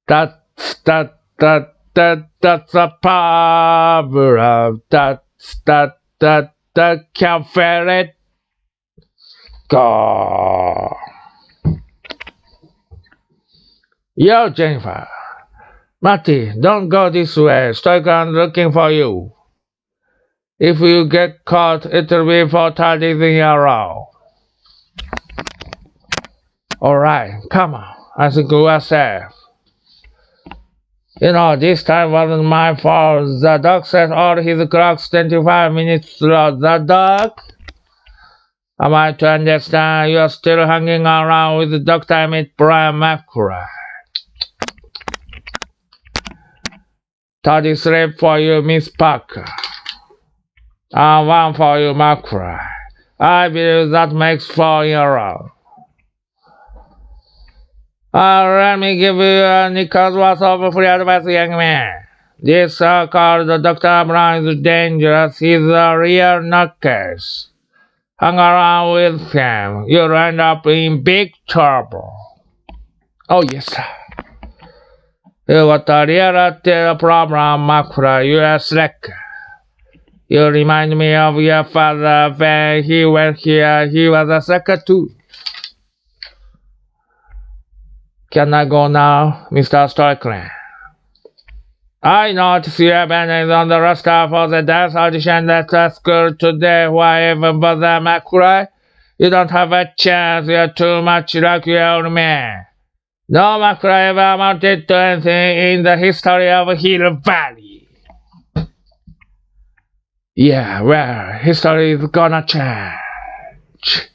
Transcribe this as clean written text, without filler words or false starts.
That's the power of that can feel it. Go. Yo, Jennifer. Marty, don't go this way. Stoican looking for you. If you get caught, it'll be for tidying around. Alright, come on. I think we are safe. This time wasn't my fault. The dog set all his clocks 25 minutes through. The dog? Am I to understand you're still hanging around with Dr. Emmett Brian McCrae? 30 sleep for you, Miss Parker. And one for you, McCrae. I believe that makes 4 in a row. Let me give you a nickel's worth of free advice, young man. This so-called Dr. Brown is dangerous. He's a real nutcase. Hang around with him, you'll end up in big trouble. Oh, yes, sir. You got a real problem, McCrae. You're a slacker. You remind me of your father. When he went here, he was a slacker too. Can I go now, Mr. Strickland? I notice you abandoned on the roster for the dance audition at school today. Why even bother, McCrae? You don't have a chance. You're too much like your old man. No McCrae ever amounted to anything in the history of Hill Valley. Yeah, well, history is gonna change.